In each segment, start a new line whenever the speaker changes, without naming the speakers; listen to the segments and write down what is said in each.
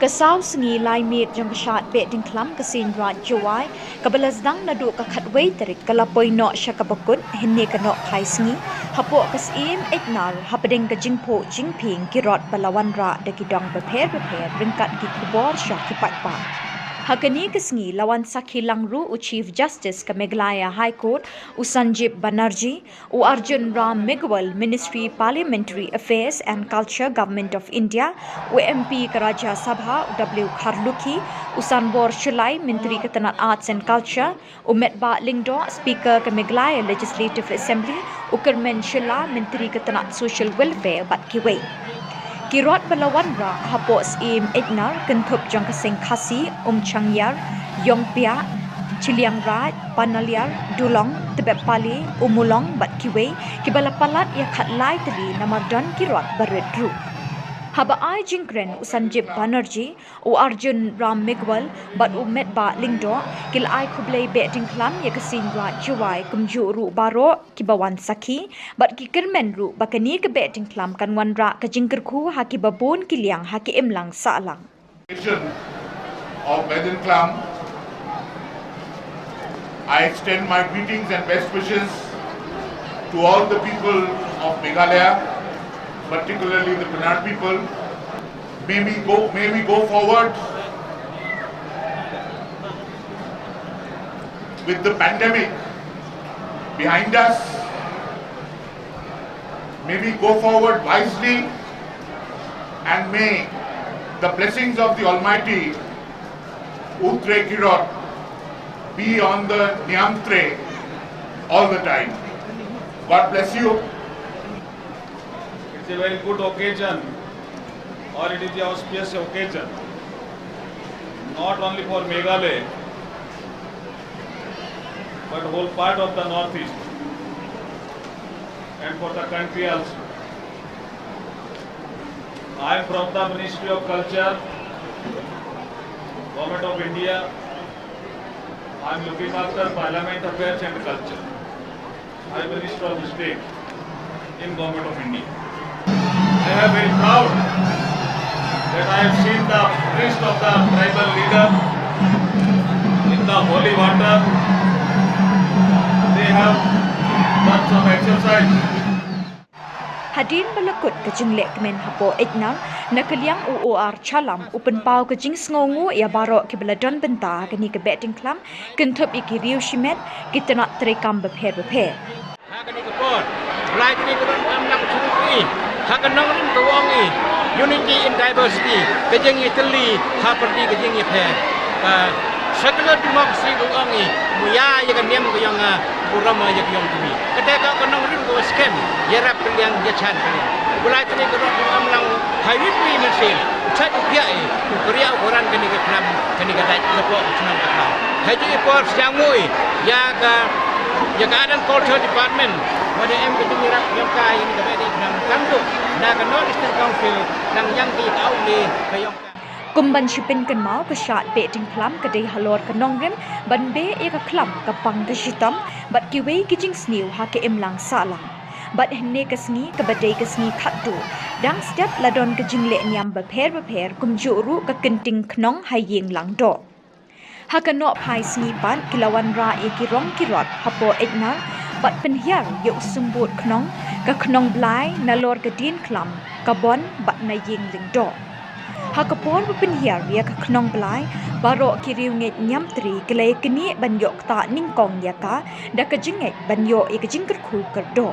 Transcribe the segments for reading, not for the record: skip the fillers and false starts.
Kasau sengi lai mit jong kashat Behdeiñkhlam ke Seiñraij Jowai kabalas dang nadu ka khatwei terik kalapoi no syakabakut henne ka no khai sengi hapo kas im etnar Hapdeng ka Jingphuh Jingphieng kirot balawan ra de kidong beper ringkat ki kubor syak kipat pa Hakani kesengi lawan Sakhi Langru u Chief Justice ke Meghalaya High Court u Sanjib Banerjee u Arjun Ram Meghwal Ministry Parliamentary Affairs and Culture Government of India u MP ke Rajya Sabha u W Kharlukhi u Sanbor Shillong Menteri Ketenat Arts and Culture u Metba Lingdo Speaker ke Meghalaya Legislative Assembly u Kermen Shilla Menteri Ketenat Social Welfare Bat Kiwei Kirot balawan ra hapos im etnar kentup jong kaseng khasi changyar yongpia Seiñraij Panalyar Dulong tebep pali umulong bat kiwei kibalapalat ya khatlai teli namardan kirot baredru haba ai jingkren u Sanjib Banerjee u Arjun Ram Meghwal bat u Metba Lingdo kil ai khublei Behdeiñkhlam ya ke Seiñraij Jowai kumju ru baro kibawan sakhi bat ki kermen ru bakani ke Behdeiñkhlam kan wan ra ke jingkerkhu ha ki babon kiliang ha ki emlang salang
of Behdeiñkhlam, I extend my greetings and best wishes to all the people of Meghalaya, particularly the Kannada people. May we go forward with the pandemic behind us. May we go forward wisely, and may the blessings of the Almighty Utre Kirot be on the Nyamtre all the time. God bless you.
It's a very good occasion, or it is the auspicious occasion, not only for Meghalaya, but whole part of the northeast, and for the country also. I am from the Ministry of Culture, Government of India. I am looking after Parliament Affairs and Culture. I am Minister of State in Government of India. I am very proud that I have seen the priest of the tribal leader in the holy water. They have done some exercise.
Hadin balakut ke jinglek kemen hapo etnar nakaliang UOR chalam upen pau ke jing sngongu ya barok ke beladon benta kini ke Behdeiñkhlam kentup iki riu shimet kita nak terekam beper
ha kini ke por lai kini ke ram nak churi ha kanong rin tuangi unity in diversity ke jing itali ha perti ke jing iphe secular democracy tuangi muya ya kan niam ke yang burama ya yang tumi ketika kanong rin ko scam ya rap yang ya chan bulai kini ke ram lang hai wi pi mesin chat pia korea orang kini ke pram kini ke dai lepo senang ka hai ji por siang mui ya ka dan culture department pada em ke jing rap yang kai ini ke Behdeiñkhlam kantuk na ka north eastern council nang yang ki tau ni ka yang
Kumban shipin kan mau ke syat Behdeiñkhlam ke dei halor ke nongrem ban be e ka klam ka pang ke shitam bat ki wei ki jing sniu ha ke emlang salang bat henne ke sngi ke badai ke sngi khattu dang step ladon ke jingle nyam beper kumju ru ke kenting knong hayeng lang do ha ka no phai sngi ban kilawan ra e ki rong kirot hapo etnar bat penhiar ye usumbut knong ka knong blai nalor ke din klam kabon bat na yeng ling do Hakapor berpenhiar ya ke knong belai barok kiriu nget nyam tri kelai keni banyok ta ningkong ya ka da ke jinget banyok e ke jingker khu kerdo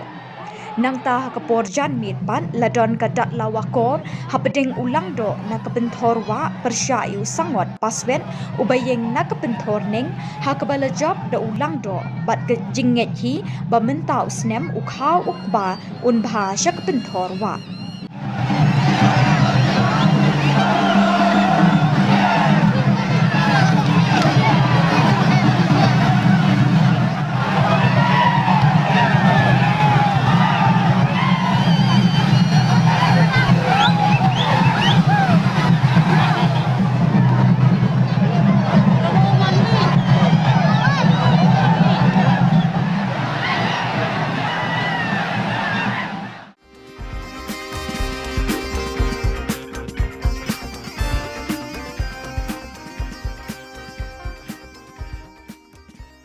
nang ta hakapor jan mit ban ladon ka dat lawakor hapdeng ulang do na ke bentor wa persyayu sangot paswet ubayeng na ke bentor neng hakabala job da ulang do bat ke jinget hi ba mentau snem ukhau ukba unbha syak bentor wa